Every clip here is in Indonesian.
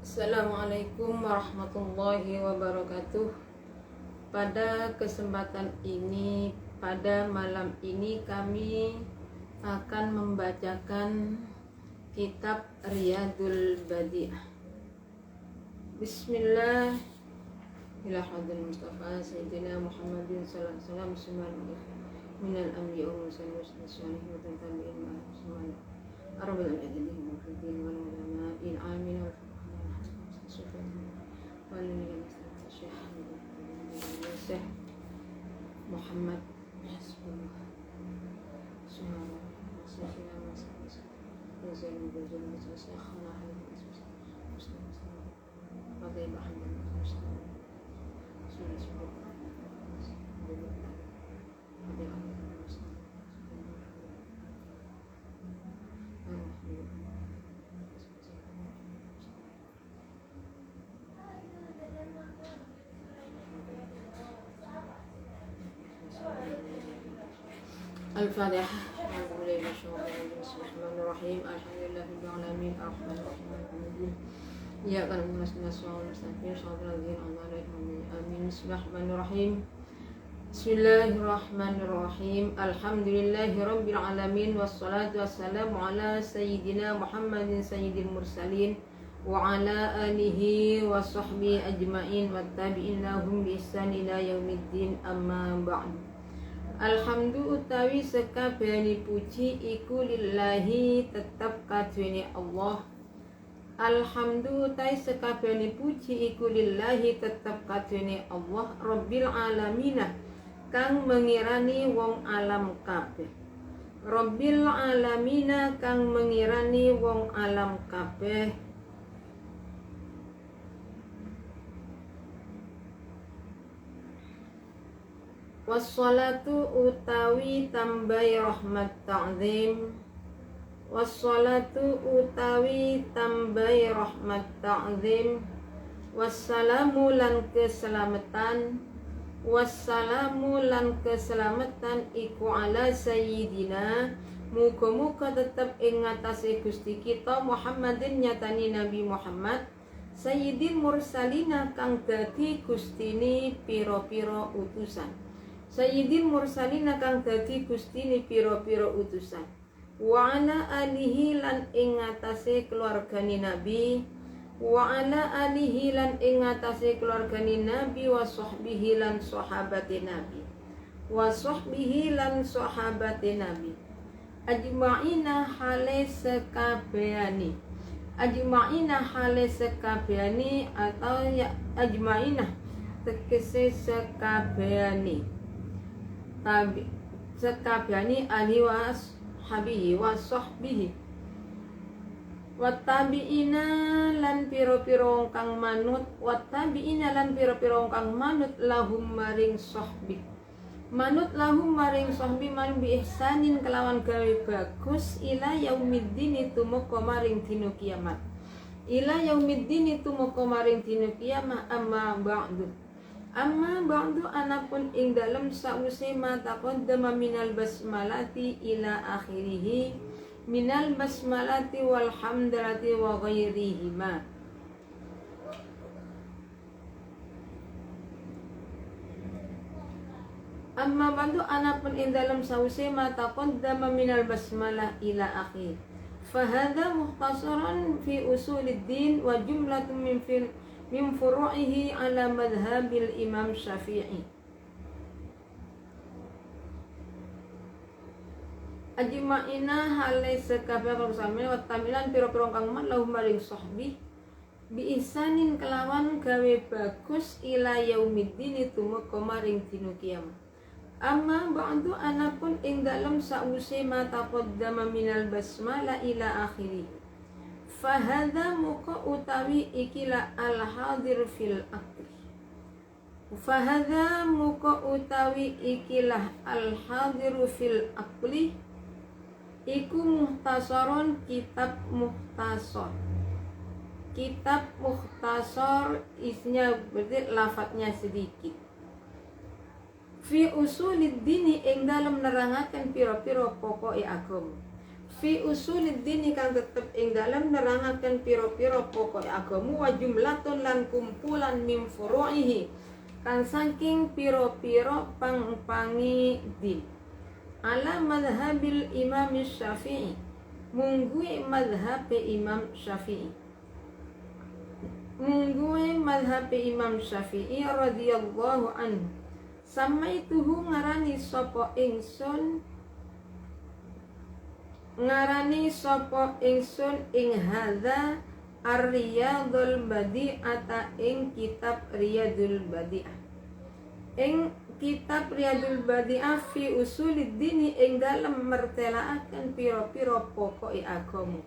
Assalamualaikum warahmatullahi wabarakatuh. Pada kesempatan ini, pada malam ini kami akan membacakan kitab Riyadul Badi'ah. Bismillah. Ila hadil Mustafa Sayyidina Muhammadin sallallahu alaihi wasallam minal anbiya wal mursalin wa tabi'in wa tabi'in arba'al ajlihim wa fiddin wal ulama'in amin wal Syekh Muhammad Al-Fatihah. Bismillahirrahmanirrahim. Alhamdulillahirabbil alamin. Arrahmanirrahim. Iyyaka na'budu wa iyyaka nasta'in. Shiratal ladzina an'amta 'alaihim. Amin. Bismillahirrahmanirrahim. Bismillahirrahmanirrahim. Alhamdulillahirabbil alamin wassalatu wassalamu ala sayyidina Muhammadin sayyidil mursalin wa ala alihi wa sahbihi ajmain wattabi'in lahum bi ihsan ila yaumiddin amma ba'du. Alhamdu utawi sekabehane puji iku lillahi tetep kaduwene Allah. Alhamdu utawi sekabehane puji iku lillahi tetep kaduwene Allah Rabbil alamin kang mengirani wong alam kabeh. Rabbil alamin kang mengirani wong alam kabeh. Wassalatu utawi tambahi rahmat ta'zim. Wassalatu utawi tambahi rahmat ta'zim. Wassalamu lan keselamatan. Wassalamu lan keselamatan iku ala sayyidina. Muga-muga tetep ing ngatasé Gusti kita Muhammadin nyatani Nabi Muhammad sayyidil mursalina kang dadi gustine pira-pira utusan. Sayyidil mursalina kang dadi gustine pira-pira utusan. Wa ala alihi lan ing ngatasé keluargane Nabi. Wa ala alihi lan ing ngatasé keluargane Nabi wa sahbihi lan sahabate Nabi. Wa sahbihi lan sahabate Nabi. Ajma'ina hale sekabehane. Ajma'ina hale sekabehane atau ya ajma'ina tegese sekabehane. Tabi sekabehane ahli wa habihi wa sahbihi wattabi'ina lan pira-pira kang manut wattabi'ina lan pira-pira kang manut lahum maring sahbi manut lahum maring sahbi man bi ihsanin kelawan gawe bagus ila yaumiddin tumeka maring dina kiamat ila yaumiddin tumeka maring dina kiamat amma ba'du anapun ing dalem sause ma taqaddama minal basmalati ila akhirih minal basmalati wal hamdalati wa ghairihima. Amma ba'du anapun ing dalem sause ma taqaddama minal basmalah ila akhir fa hadza mukhtasaran fi usuluddin wa jumlatun min furu'ihi ala madhhabil Imam Syafi'i. Ajma'ina hale sekabeh bersami wa tamilan pira-pira kang man lahum maring sahbi bi ihsanin kelawan gawe bagus ila yaumiddin tumeka maring dina kiamat. Amma ba'du anapun ing dalem sause ma taqaddama minal basmalah ila akhirih fahadha muka utawi ikilah al-hadir fil akli. Fahadha muka utawi ikilah al-hadir fil akli iku muhtasaron kitab muhtasar. Kitab muhtasar isinya berarti lafadznya sedikit. Fi usulid dini ing dalem nerangaken pira-pira pokoke agama. fi usuliddin kang tetep ing dalam nerangaken pira-pira pokok agama wa jumlatun lan kumpulan min furu'ihi kan saking pira-pira pang-pangi din ala madhabil Imam Syafi'i mungguwe madhab Imam Syafi'i radhiyallahu anhu samaituhu ngarani sapa ingsun ing hadza ar-riyadul badi'ata ing kitab Riyadul Badi'ah ing kitab Riyadul Badi'ah fi usuliddin ing dalem mertelaaken pira-pira pokoke agama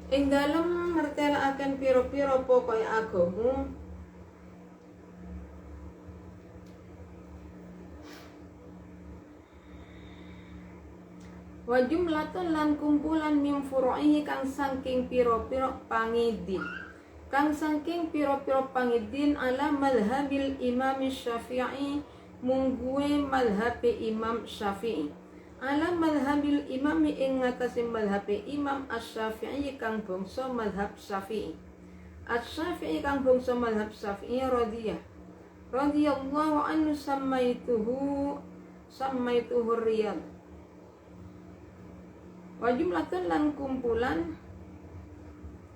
ing dalem mertelaaken pira-pira pokoke agama wa jumlatun lan kumpulan min furu'ihi kang saking pira-pira pangidin ala madhabil Imam Syafi'i mungguwe madhab Imam Syafi'i ala madhabil imam ing ngatasi madhab Imam Asy-Syafi'i kang bangsa madhab Syafi'i Asy-Syafi'i kang bangsa madhab Syafi'i radhiyallahu anhu samaituhu Riyad wa jumlatun lan kumpulan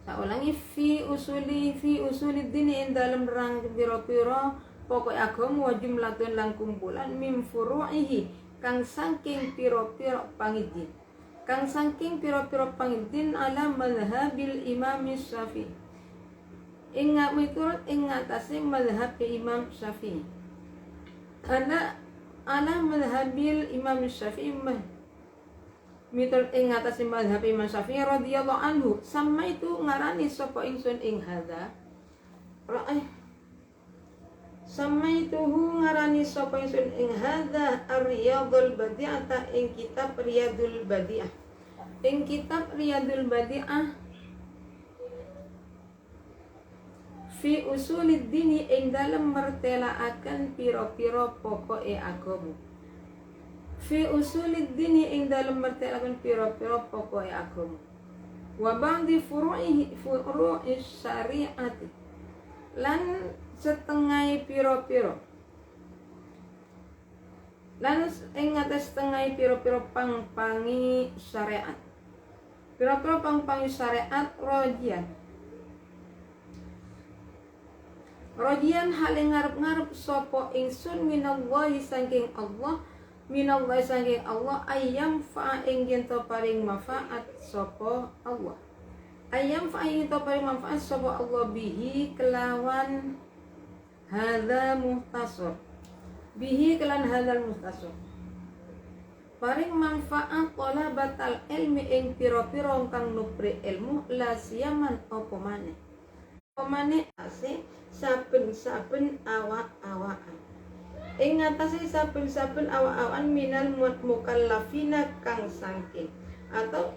saulangi fi usuliddin ing dalem rang pira-pira pokok agama wa jumlatun lan kumpulan min furu'ihi kang saking pira-pira pangidin ala madhabil Imam Syafi'i ing miturut ing ngatasi madhab Imam Syafi'i ala madhabil Imam Syafi'i miturut ing ngatasi madhab Imam Syafi'i radhiyallahu anhu sama itu ngarani sapa ingsun ing hadza ngarani sapa ingsun ing hadza ar-riyadul badi'ata ing kitab Riyadul Badi'ah fi usuliddin ing dalem mertelaaken pira-pira pokoke agama fi usuliddin ing dalem mertelaaken pira-pira pokoke agama wa ba'di furu'i syari'ati lan setengah pira-pira lan ing atas setengah pira-pira pang-pangi syariat rojian hal ngarep-ngarep sapa ingsun minallahi saking Allah ayam fa ing yen to paring manfaat sapa Allah bihi kelawan hadzal muhtasar paring manfaat talabatal ilmi ing pira-pira kang nupri ilmu la siyaman apa maneh ase saben-saben awak-awakan ing ngatasi saben-saben awak-awakan minal mukallafina kang saking atau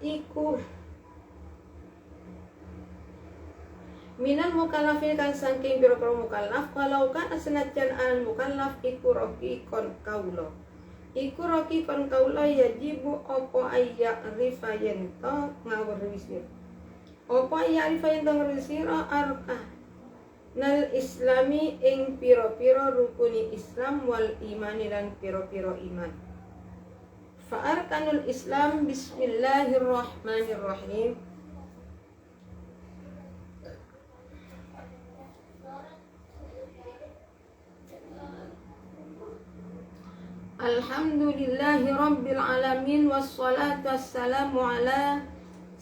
iku minal mukallafin kang saking pira-pira mukallaf kalau kan senajan al mukallaf iku roki kon kaula yajibu apa ayya rifayen to ngawrisir apa ayya rifayen to ngawrisir arkah nal islami ing pira-pira rukuni Islam wal imani lan pira-pira iman fa arkanul Islam bismillahirrahmanirrahim alhamdulillahi rabbil alamin wassalatu wassalamu ala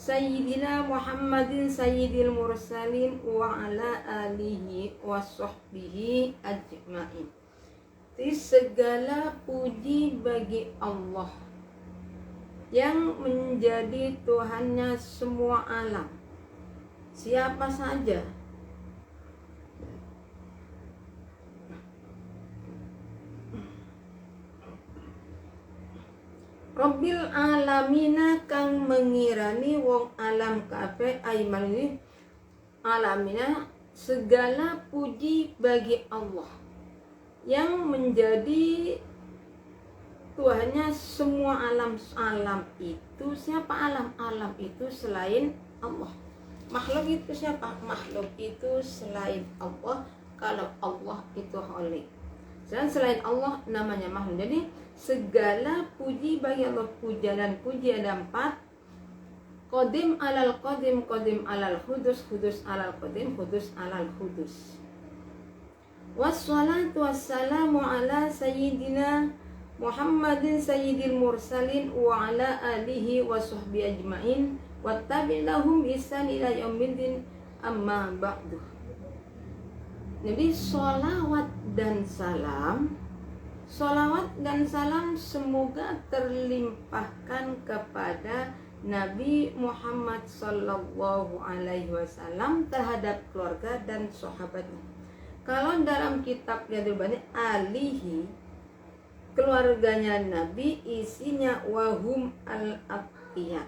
Sayyidina Muhammadin sayyidil mursalin wa ala alihi wa sahbihi ajma'in. Segala puji bagi Allah yang menjadi Tuhannya semua alam. Siapa saja Rabbil alamina kang mengirani wong alam kabeh aimani alamina segala puji bagi Allah yang menjadi Tuhannya semua alam. Alam itu siapa? Alam itu selain Allah. Makhluk itu siapa? Makhluk itu selain Allah. Kalau Allah itu Khalik. Dan selain Allah namanya makhluk. Jadi segala puji bagi Allah. Puja dan puji ada 4. Qadim alal qadim, qadim alal hudus, hudus alal qadim, hudus alal hudus. Wassalatu wassalamu ala sayyidina Muhammadin sayyidil mursalin wa ala alihi wa sahbihi ajma'in wattabi' lahum ihsan ila yaumiddin, amma ba'du. Jadi sholawat dan salam semoga terlimpahkan kepada Nabi Muhammad sallallahu alaihi wasallam terhadap keluarga dan sahabatnya. Kalau dalam kitab Riyadhul Bani alihi, keluarganya Nabi isinya wahum al-atqiya.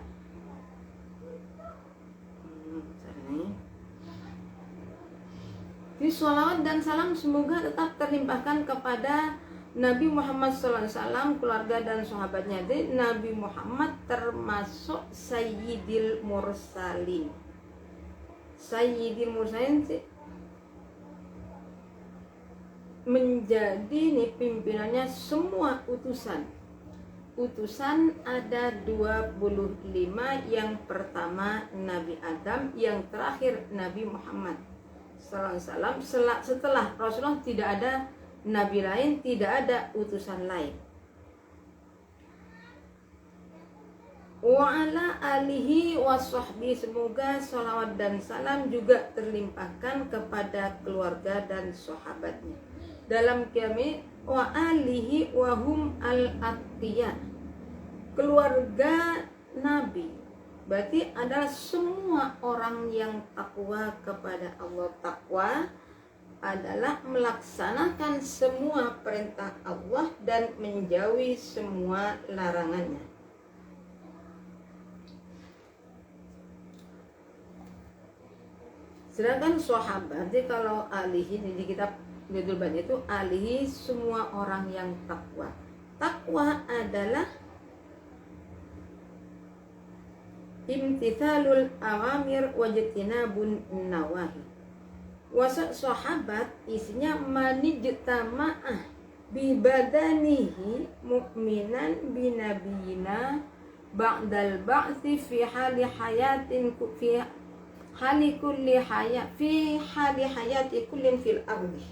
Di sholawat dan salam semoga tetap terlimpahkan kepada Nabi Muhammad SAW, keluarga dan sahabatnya. Jadi Nabi Muhammad termasuk Sayyidil Mursalin. Sayyidil Mursalin menjadi pimpinannya semua utusan. Utusan ada 25, yang pertama Nabi Adam, yang terakhir Nabi Muhammad SAW. Setelah Rasulullah tidak ada Nabi lain, tidak ada utusan lain. Wa ala alihi wa sahbihi, semoga salawat dan salam juga terlimpahkan kepada keluarga dan sahabatnya. Dalam kami wa alihi wa hum al-atqiya, keluarga Nabi berarti adalah semua orang yang takwa kepada Allah. Takwa adalah melaksanakan semua perintah Allah dan menjauhi semua larangannya. Sedangkan sahabat, jadi kalau alihi di kitab Riyadhul Bani itu alihi semua orang yang takwa. Takwa adalah imtithalul awamir wajtinabun nawahi. Wasat sahabat isinya manijtama'ah bi badanihi mu'minan binabiyina ba'dal ba'thi fi hali hayatin fi hali kulli hayat fi hali hayati kullin fil ardi.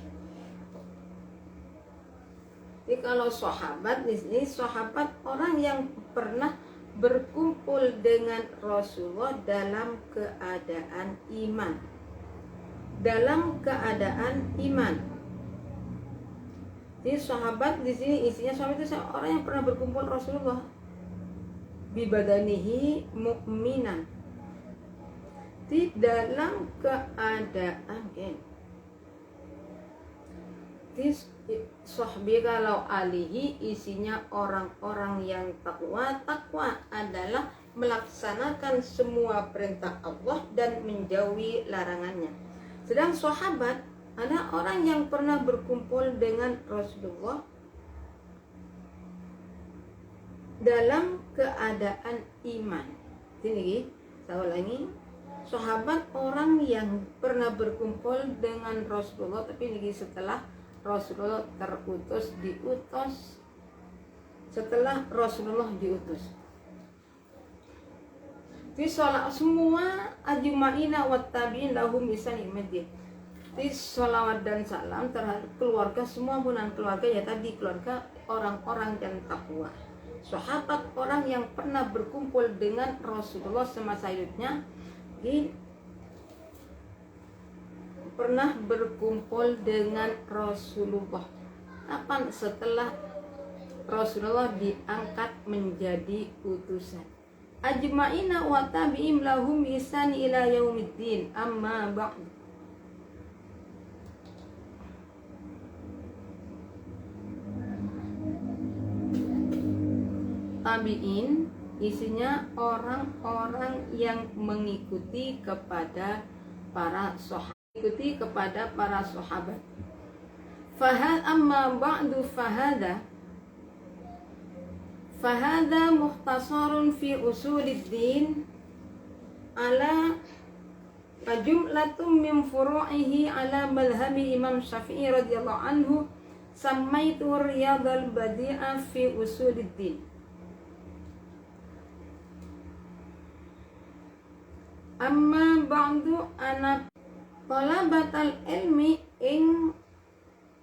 Jadi kalau sahabat di sini, sahabat orang yang pernah berkumpul dengan Rasulullah dalam keadaan iman. Dalam keadaan iman. Jadi sahabat di sini isinya sahabat itu orang yang pernah berkumpul Rasulullah. Bi badanihi mu'minan. Di dalam keadaan sahbi kalau alihi isinya orang-orang yang takwa. Takwa adalah melaksanakan semua perintah Allah dan menjauhi larangannya. Sedang sahabat ada orang yang pernah berkumpul dengan Rasulullah dalam keadaan iman. Ini saya ulangi, sahabat orang yang pernah berkumpul dengan Rasulullah, tapi ini setelah Rasulullah diutus, setelah Rasulullah diutus. Di semua ajma'ina wattabi'in lahum ihsan ila yaumiddin. Di sholawat dan salam terhadap keluarga, semua bukan keluarga ya tadi, keluarga orang-orang yang takwa. Sahabat orang yang pernah berkumpul dengan Rasulullah semasa hidupnya, pernah berkumpul dengan Rasulullah. Kapan? Setelah Rasulullah diangkat menjadi utusan. Ajma'ina wa tabi'im lahum ihsan ila yaumiddin, amma ba'd. Tabi'in isinya orang-orang yang mengikuti kepada para sahabat. Ikuti kepada para sahabat. Fahad amma ba'du fahada. Fahadha mukhtasarun fi usuliddin ala jumlatum min furu'ihi ala madhhabi Imam Syafi'i radhiyallahu anhu sammaitu riyadhal badi'a fi usuliddin. Amma ba'du ana talabatal ilmi ing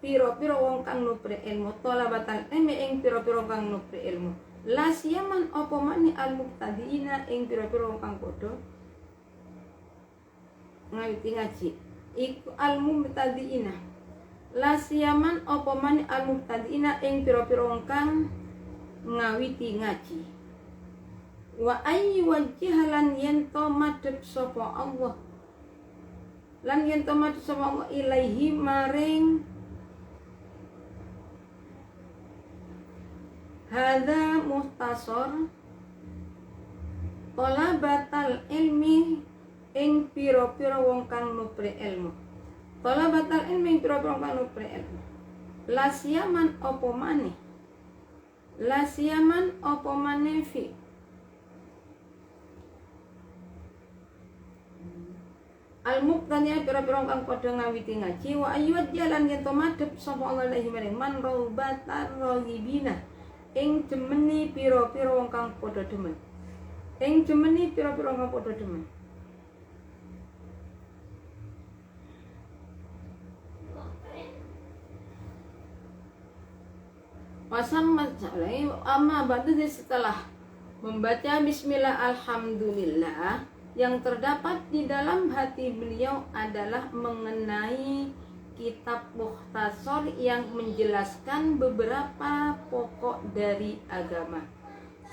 piro-piro wong kang nupri ilmu, talabatal ilmi ing piro-piro kang nupri ilmu, la siyaman apa mani al muqtadiina ing piro-piro wong kang padha ngawiti ngaji iku al muqtadiina, la siyaman apa mani al muqtadiina ing piro-piro wong kang ngawiti ngaji. Wa ayyi wajhalan yanto madhep sapa Allah, lan yanto madhep sapa Allah ilaihi maring hadza muhtasar talabatal ilmi ing pira-pira wong kang nupri ilmu, talabatal ilmi ing pira-pira wong kang nupri ilmu, la siyaman apa maneh, la siyaman apa maneh fi al-muqtadi'a pira-pira kang padha ngawiti ngaji, wa ayyud jalan yen to madhep sapa Allah ilahi maring man raubatar raghibina ing demeni pira-pira wong kang padha demen, ing demeni pira-pira wong kang padha demen. Wasammat salai amma ba'du, setelah membaca bismillah alhamdulillah, yang terdapat di dalam hati beliau adalah mengenai kitab mukhtasar yang menjelaskan beberapa pokok dari agama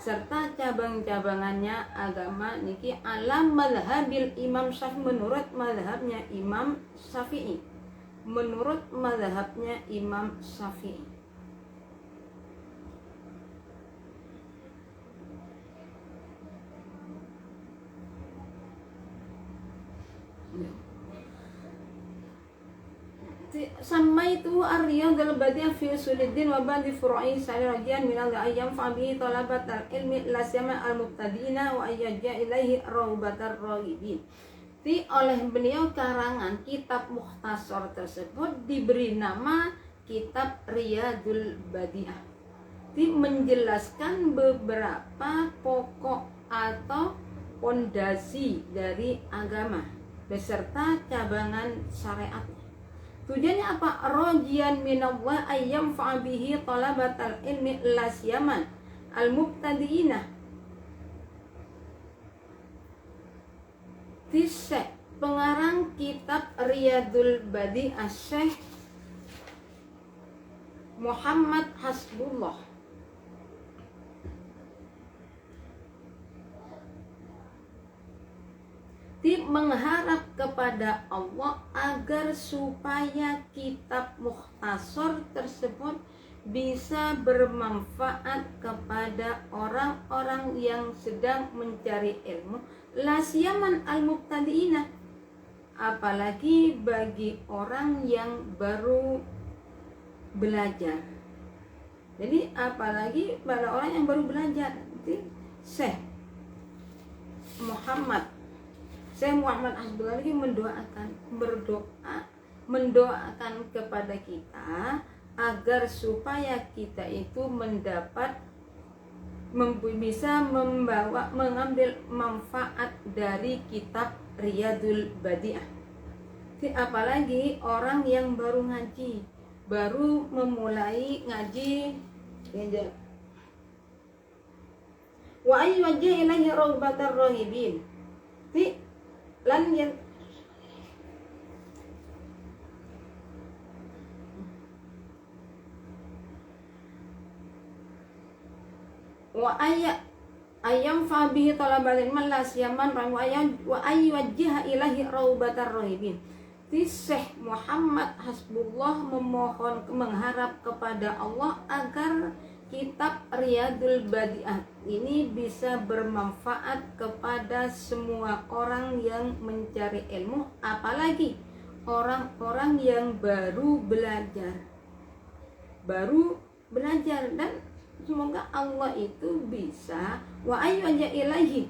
serta cabang-cabangannya agama niki alam madhabil Imam Syafi'i, menurut madhabnya Imam Syafi'i, menurut madhabnya Imam Syafi'i. Sammaitu ar-riyadhal badi'a fi usuliddin wa ba'di furu'i sa'irajian minal ayyam fa'abihi talabatal ilmi la siyama al-mubtadi'ina wa ayyajja ilaihi raubatar raghibin. Oleh beliau karangan kitab mukhtasar tersebut diberi nama kitab Riyadul Badi'ah, menjelaskan beberapa pokok atau pondasi dari agama beserta cabangan syariat. Tujuannya apa? Rojian minallah ayyam fa'abihi talabatal ilmi la siyaman al-mubtadi'ina. Syekh pengarang kitab Riyadul Badi'ah Syekh Muhammad Hasbullah mengharap kepada Allah agar supaya kitab mukhtasar tersebut bisa bermanfaat kepada orang-orang yang sedang mencari ilmu, la siyaman al-mubtadi'ina, apalagi bagi orang yang baru belajar. Jadi apalagi pada orang yang baru belajar. Jadi Syekh Muhammad Hasbullah lagi mendoakan kepada kita agar supaya kita itu bisa mengambil manfaat dari kitab Riyadul Badi'ah. Apalagi orang yang baru ngaji, baru memulai ngaji, wa ayyajja ilaihi raubatar raghibin, lan yang wa ayam fabihi talabatin man la siyaman wa ayyajjaha ilahi raubatar rahibin. Syekh Muhammad Hasbullah mengharap kepada Allah agar kitab Riyadul Badi'ah ini bisa bermanfaat kepada semua orang yang mencari ilmu, apalagi orang-orang yang baru belajar dan semoga Allah itu bisa wa ayyuja ilaihi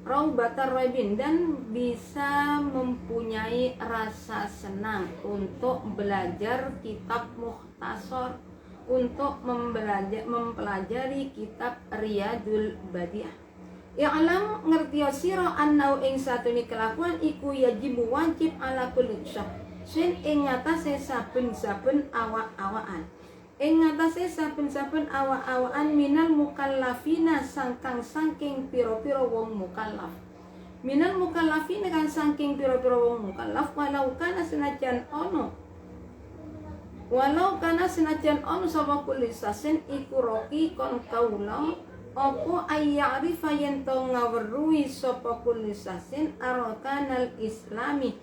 raubatar raibin, dan bisa mempunyai rasa senang untuk belajar kitab Mukhtasar, untuk mempelajari kitab Riyadul Badiah. I'lam ngerti sira annau ing satune kelakuan iku yajib wajib ala kulli syahsin ing ngatasé saben-saben awak-awakan. Ing ngatasé saben-saben awak-awakan minal mukallafina saking pira-pira wong mukallaf. Minal mukallafina kan saking pira-pira wong mukallaf walau kana senajan ono sapa kulisasen iku roki kon kaula apa ayyarifa yen to ngaweruhi sapa kulisasen arkanal islami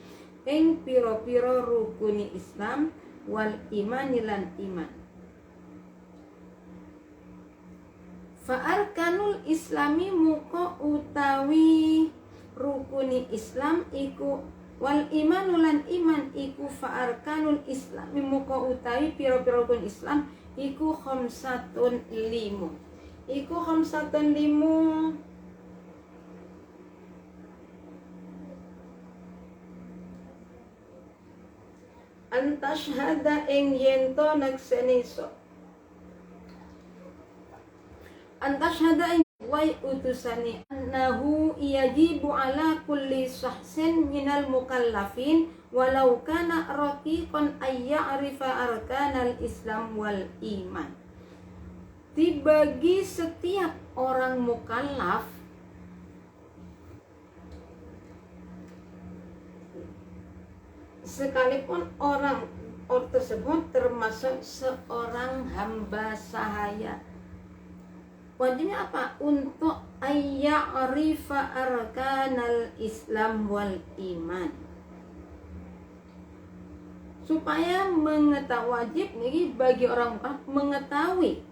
ing pira-pira rukuni Islam wal imani lan iman. Fa'arkanul islami muka utawi rukuni Islam iku wal imanu lan iman iku fa'arkanul islami muka utawi pira-pira rukun Islam iku khamsatun limu. Antashhada ing yento nakseni Antashhada ing wai utusani annahu yajibu ala kulli syahsin minal mukallafin walau kana raqiqan ayya'rifa arkanal Islam wal iman. Bagi setiap orang mukallaf sekalipun orang tersebut termasuk seorang hamba sahaya, wajibnya apa? Untuk ayya'rifa arkanal Islam wal iman, supaya mengetahui, wajib nih bagi orang mengetahui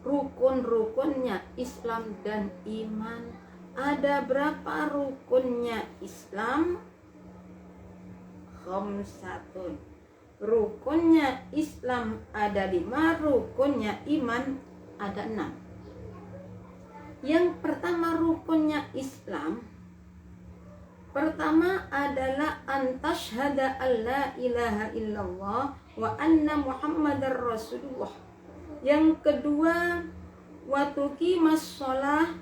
rukun-rukunnya Islam dan iman. Ada berapa rukunnya Islam? Khamsatun. Rukunnya Islam ada 5, rukunnya iman ada 6. Yang pertama rukunnya Islam, pertama adalah antashhada alla ilaha illallah wa anna muhammadar rasulullah. Yang kedua watuqimas shalah,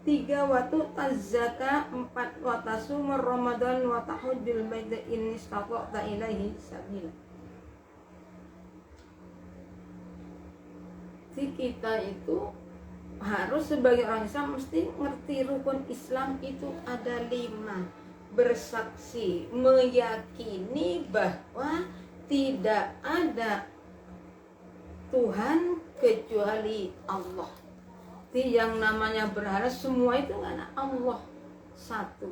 3 watu tazaka, 4 watasumur ramadan wa tahujjul baita in istata'ta ilaihi sabila. Jadi kita itu harus sebagai orang Islam mesti ngerti rukun Islam itu ada 5. Bersaksi, meyakini bahwa tidak ada Tuhan kecuali Allah. Jadi yang namanya berhala semua itu karena Allah satu.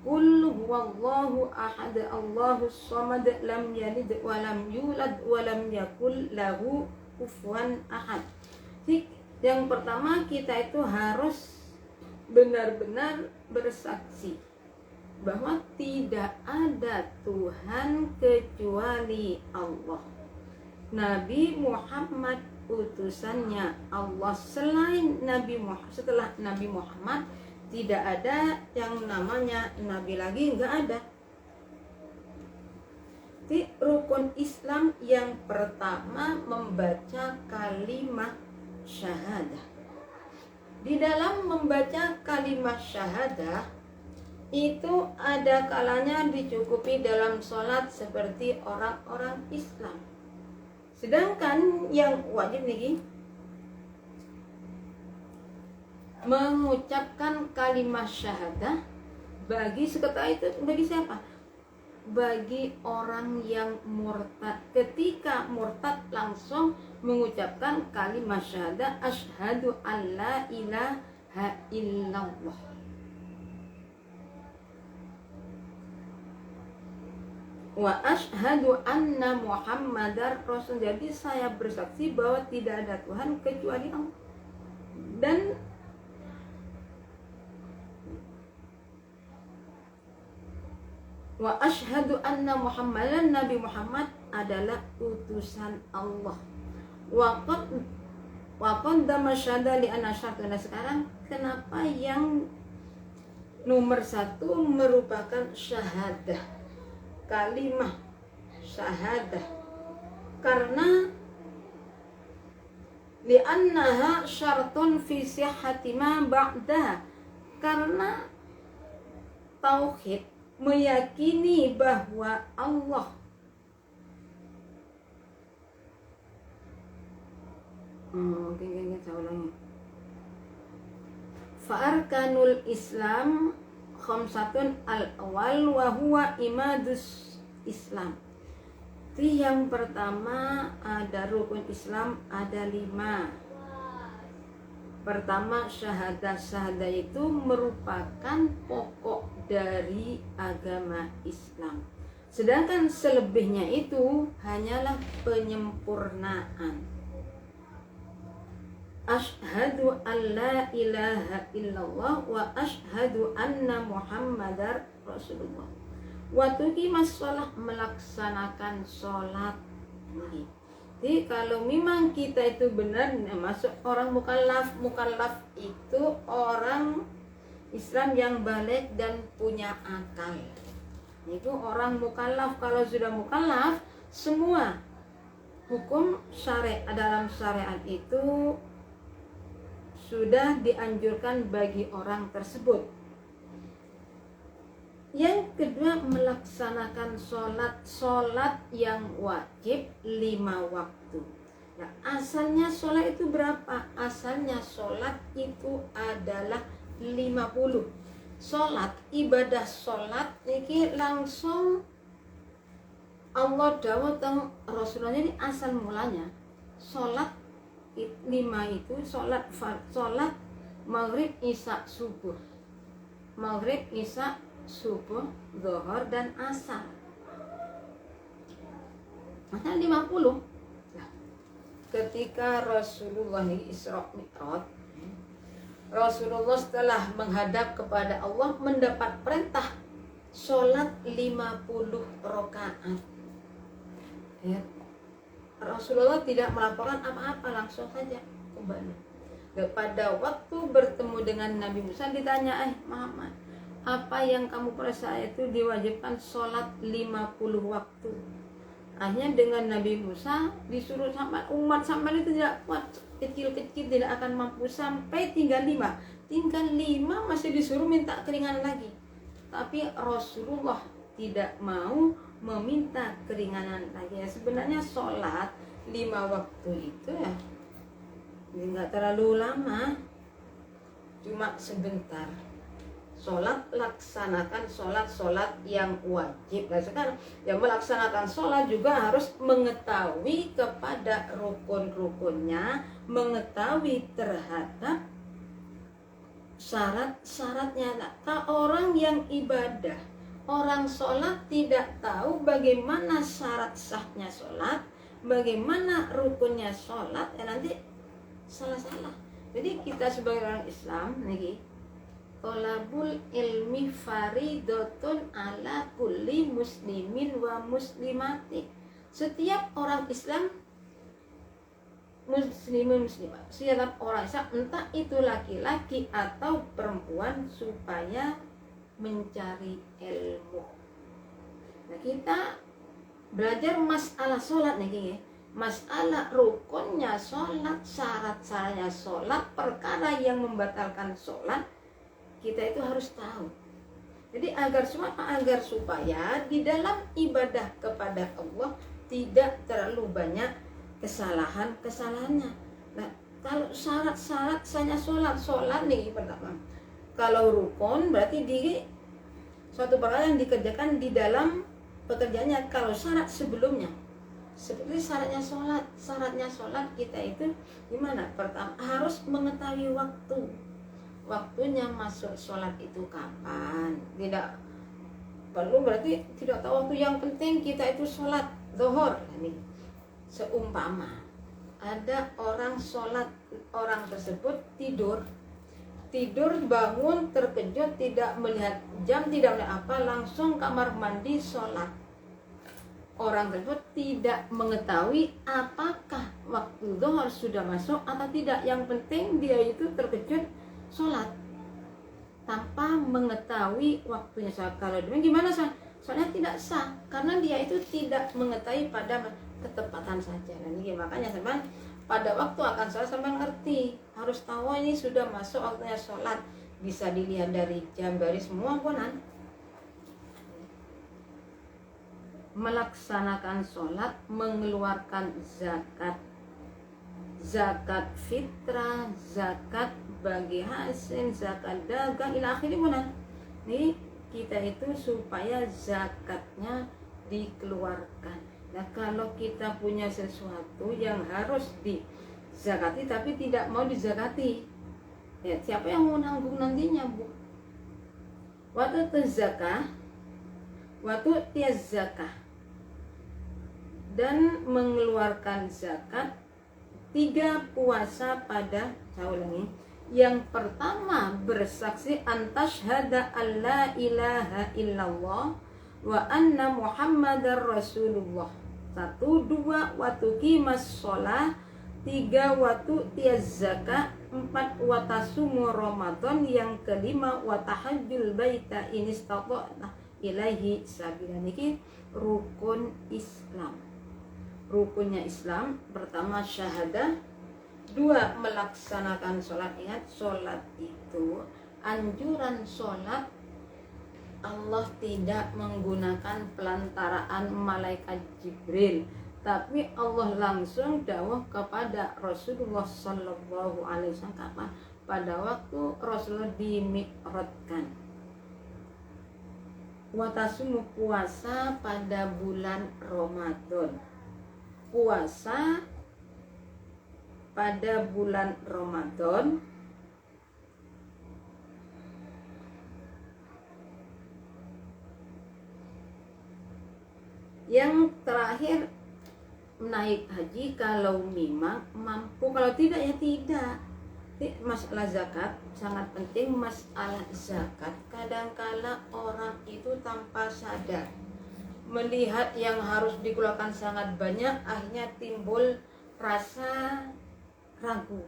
Qul huwallahu ahad Allahus samad lam yalid wa lam yulad wa lam yakul lahu kufuwan ahad. Jadi yang pertama kita itu harus benar-benar bersaksi bahwa tidak ada Tuhan kecuali Allah. Nabi Muhammad utusannya Allah. Selain Nabi Muhammad, setelah Nabi Muhammad tidak ada yang namanya Nabi lagi, enggak ada. Di rukun Islam yang pertama membaca kalimat syahadah. Di dalam membaca kalimat syahadah itu ada kalanya dicukupi dalam sholat seperti orang-orang Islam. Sedangkan yang wajib nih mengucapkan kalimat syahadah bagi seketika itu, bagi siapa? Bagi orang yang murtad. Ketika murtad langsung mengucapkan kalimat syahadah asyhadu alla ilaha illallah. Wa asyhadu anna muhammadar rasul. Jadi saya bersaksi bahwa tidak ada Tuhan kecuali Allah. Dan wa asyhadu anna muhammadan, Nabi Muhammad adalah utusan Allah. Wa qad Wa qaddama syahada li anna syartuna. Sekarang kenapa yang nomor 1 merupakan syahadah, kalimah syahadah? Karena li'annaha syartun fi sihhati ma ba'daha. Karena tauhid meyakini bahwa Allah saya ulangi. Fa'arkanul Islam khamsatun al-awwal wa huwa imadus Islam. Itu yang pertama, ada rukun Islam ada 5. Pertama syahadah. Syahadah itu merupakan pokok dari agama Islam. Sedangkan selebihnya itu hanyalah penyempurnaan. Asyhadu an la ilaha illallah wa asyhadu anna muhammadar rasulullah. Wa tuqimas shalah, melaksanakan sholat. Jadi kalau memang kita itu benar masuk orang mukallaf. Mukallaf itu orang Islam yang balik dan punya akal. Itu orang mukallaf. Kalau sudah mukallaf, semua hukum syariat dalam syariat itu sudah dianjurkan bagi orang tersebut. Yang kedua, melaksanakan sholat yang wajib 5 waktu. Nah, asalnya sholat itu berapa? Asalnya sholat itu adalah 50. Sholat, ibadah sholat ini langsung Allah dawuh teng Rasulullah. Ini asal mulanya sholat 5 itu sholat maghrib, isya, subuh. Maghrib, isya, subuh, zuhur, dan asar. Maka 50. Nah, ketika Rasulullah Isra Mi'raj, Rasulullah setelah menghadap kepada Allah mendapat perintah sholat 50 rakaat. Ya. Rasulullah tidak melaporkan apa-apa, langsung saja kembali. Pada waktu bertemu dengan Nabi Musa ditanya, Muhammad, apa yang kamu percaya itu diwajibkan sholat 50 waktu. Akhirnya dengan Nabi Musa disuruh sampai umat sampai itu tidak kuat, kecil-kecil tidak akan mampu, sampai tinggal 5 masih disuruh minta keringanan lagi. Tapi Rasulullah tidak mau meminta keringanan lagi. Sebenarnya sholat 5 waktu itu ya nggak terlalu lama, cuma sebentar. Sholat, laksanakan sholat yang wajib. Nah sekarang yang melaksanakan sholat juga harus mengetahui kepada rukun-rukunnya, mengetahui terhadap syarat-syaratnya. Nah, orang yang ibadah, orang sholat tidak tahu bagaimana syarat sahnya sholat, bagaimana rukunnya sholat, ya nanti salah-salah. Jadi kita sebagai orang Islam nih, tolabul ilmi faridatun ala kulli muslimin wa muslimati. Setiap orang Islam, muslimin muslimat, setiap orang Islam, entah itu laki-laki atau perempuan, supaya mencari ilmu. Nah kita belajar masalah sholat nih, masalah rukunnya sholat, syarat-syaratnya sholat, perkara yang membatalkan sholat, kita itu harus tahu. Jadi agar supaya di dalam ibadah kepada Allah tidak terlalu banyak kesalahannya. Nah kalau syarat-syarat sahnya sholat nih pertama. Kalau rukun berarti di suatu perkara yang dikerjakan di dalam pekerjaannya. Kalau syarat sebelumnya, seperti syaratnya sholat kita itu gimana? Pertama harus mengetahui waktunya masuk sholat itu kapan. Tidak perlu berarti tidak tahu waktu. Yang penting kita itu sholat zuhur. Ini seumpama ada orang sholat, orang tersebut tidur bangun terkejut, tidak melihat jam, tidak melihat apa, langsung kamar mandi sholat. orang tersebut tidak mengetahui apakah waktu zuhur sudah masuk atau tidak. Yang penting dia itu terkejut sholat tanpa mengetahui waktunya sah. Kalau demikian gimana sah? Soalnya tidak sah karena dia itu tidak mengetahui pada ketepatan saja. Dan ini makanya teman pada waktu akan sholat sampai ngerti, harus tahu ini sudah masuk waktunya sholat. Bisa dilihat dari jam, dari semua konan. Melaksanakan sholat, mengeluarkan zakat, zakat fitrah, zakat bagi hasil, zakat dagang, ila akhirnya konan. Nih kita itu supaya zakatnya dikeluarkan. Nah kalau kita punya sesuatu yang harus dizakati tapi tidak mau dizakati, ya siapa yang mau nanggung nantinya, Bu? Waktu tazakah, waktu tiaz zakah dan mengeluarkan zakat, 3 puasa pada, saya ulangi, yang pertama bersaksi antashhada alla ilaha illallah wa anna muhammadar rasulullah. 1, 2 waktu qimas sholah, 3 waktu tiaz zakah, 4 watasumu ramadan, yang kelima watahajjul baita inistata'na ilaihi sabila. Niki rukun Islam. Rukunnya Islam pertama syahadah, 2 melaksanakan sholat. Ingat sholat itu, anjuran sholat Allah tidak menggunakan pelantaraan malaikat Jibril, tapi Allah langsung dawuh kepada Rasulullah Sallallahu Alaihi Wasallam kapan? Pada waktu Rasulullah dimi'rajkan. Watasumu puasa pada bulan Ramadan. Puasa pada bulan Ramadan yang terakhir naik haji kalau memang mampu, kalau tidak ya tidak. Masalah zakat sangat penting. Masalah zakat kadangkala orang itu tanpa sadar melihat yang harus dikeluarkan sangat banyak, akhirnya timbul rasa ragu,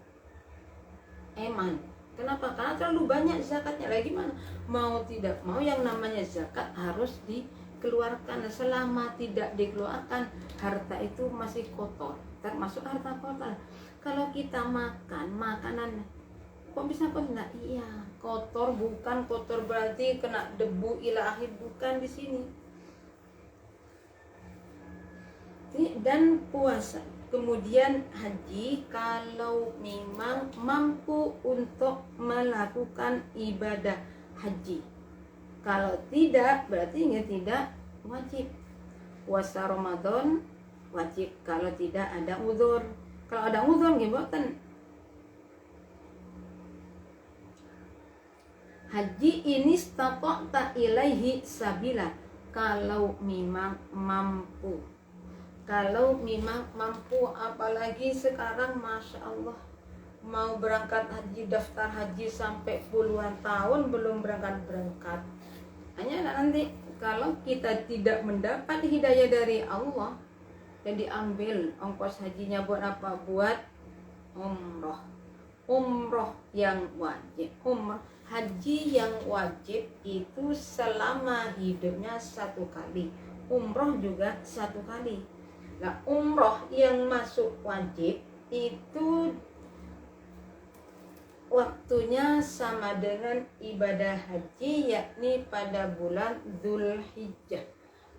eman. Kenapa? Karena terlalu banyak zakatnya. Lagi mana? Mau tidak mau yang namanya zakat harus dikeluarkan. Selama tidak dikeluarkan, harta itu masih kotor, termasuk harta kotor. Kalau kita makan makanan kok bisa kotor? Nah, iya, kotor bukan kotor berarti kena debu ila akhir, bukan di sini. Dan puasa, kemudian haji kalau memang mampu untuk melakukan ibadah haji. Kalau tidak berarti tidak wajib. Puasa Ramadan wajib kalau tidak ada uzur. Kalau ada uzur gimana? Haji ini stata'ta ilaihi sabila, kalau memang mampu. Kalau memang mampu, apalagi sekarang Masya Allah mau berangkat haji, daftar haji sampai puluhan tahun belum berangkat. Hanya nanti kalau kita tidak mendapat hidayah dari Allah dan diambil ongkos hajinya buat apa? Buat umroh. Umroh yang wajib, umroh haji yang wajib itu selama hidupnya 1 kali, umroh juga 1 kali. Nah, umroh yang masuk wajib itu waktunya sama dengan ibadah haji, yakni pada bulan Dzulhijjah.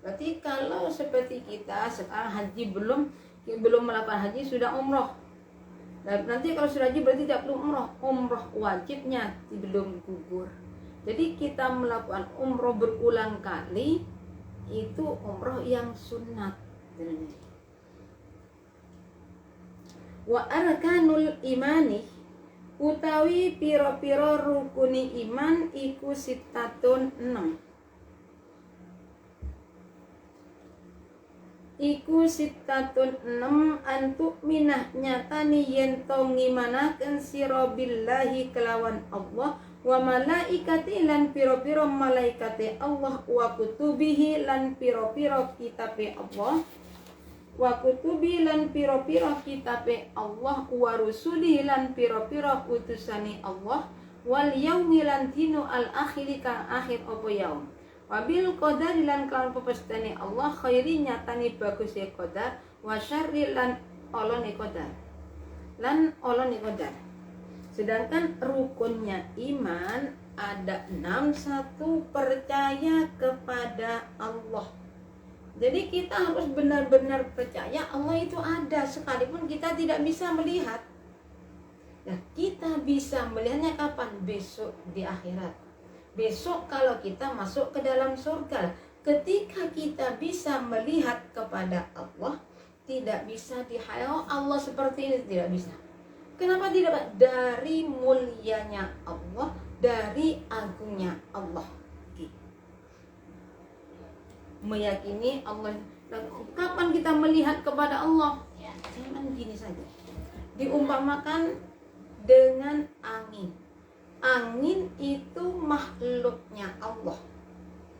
Berarti kalau seperti kita sekarang haji belum melakukan haji sudah umroh. Dan nanti kalau sudah haji berarti tidak perlu umroh. Umroh wajibnya belum gugur. Jadi kita melakukan umroh berulang kali itu umroh yang sunat. Wa arkanul imani, utawi piro-piro rukuni iman iku sitatun 6. Iku sitatun 6 antuk minah nyatani yen to ngimanaken sira billahi kelawan Allah wa malaikati lan piro-piro malaikate Allah, wa kutubihi lan piro-piro kitabe Allah, wa kutubi lan piro-piro kitabe Allah, wa rusuli lan piro-piro utusane Allah, wal yaumil lan dino al akhiri kang akhir apa yaum, wabil qadar lan kalawan pepestane Allah, khairi nyatane bagus ya qadar, wa syarri lan olone qadar, lan olone qadar. Sedangkan rukunnya iman ada 6. Satu, percaya kepada Allah. Jadi kita harus benar-benar percaya Allah itu ada, sekalipun kita tidak bisa melihat. Nah, kita bisa melihatnya kapan? Besok di akhirat. Besok kalau kita masuk ke dalam surga. Ketika kita bisa melihat kepada Allah, tidak bisa dihayal Allah seperti ini, tidak bisa. Kenapa tidak? Dari mulianya Allah, dari agungnya Allah. Meyakini Allah. Kapan kita melihat kepada Allah? Jangan gini saja. Diumpamakan dengan angin. Angin itu makhluknya Allah.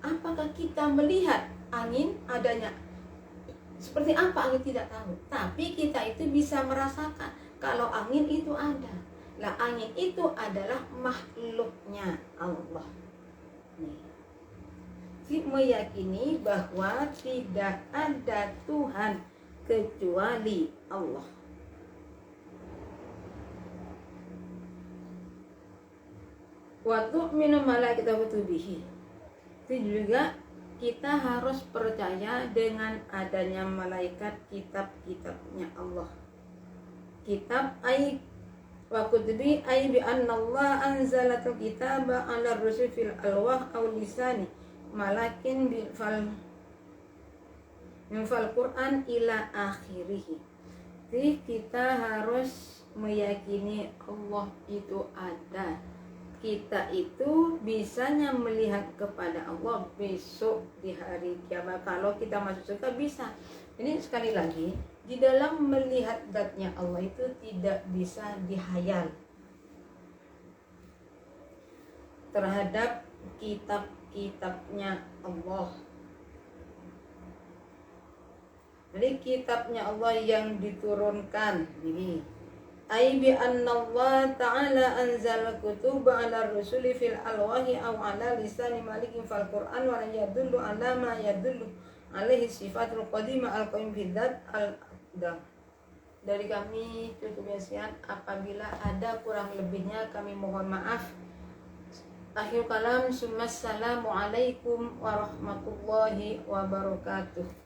Apakah kita melihat angin adanya? Seperti apa angin tidak tahu. Tapi kita itu bisa merasakan kalau angin itu ada. Lah angin itu adalah makhluknya Allah. Nih. Meyakini bahwa tidak ada Tuhan kecuali Allah. Wa tu'minu malaikati wa kutubihi. Itu juga kita harus percaya dengan adanya malaikat, kitab-kitabnya Allah. Kitab ay wa kutubi ay bi anna Allah anzalatul kitaba ala rusul fil alwah aw lisani malakin bil fal min fal Quran ila akhirih. Jadi kita harus meyakini Allah itu ada. Kita itu bisanya melihat kepada Allah besok di hari kiamat. Kalau kita masuk surga bisa. Ini sekali lagi, di dalam melihat zatnya Allah itu tidak bisa dihayal terhadap kitab-kitabnya Allah. Jadi kitabnya Allah yang diturunkan ini ay bi anna Allah ta'ala anzal kutuba ala rusuli fil alwahi aw ala lisani malikin fal Quran wa yadullu ala ma yadullu alaihi sifatul qadimah al-qaim bidzat al-aqdam. Dari kami cukup sekian, apabila ada kurang lebihnya kami mohon maaf. Akhir kalam, assalamualaikum warahmatullahi wabarakatuh.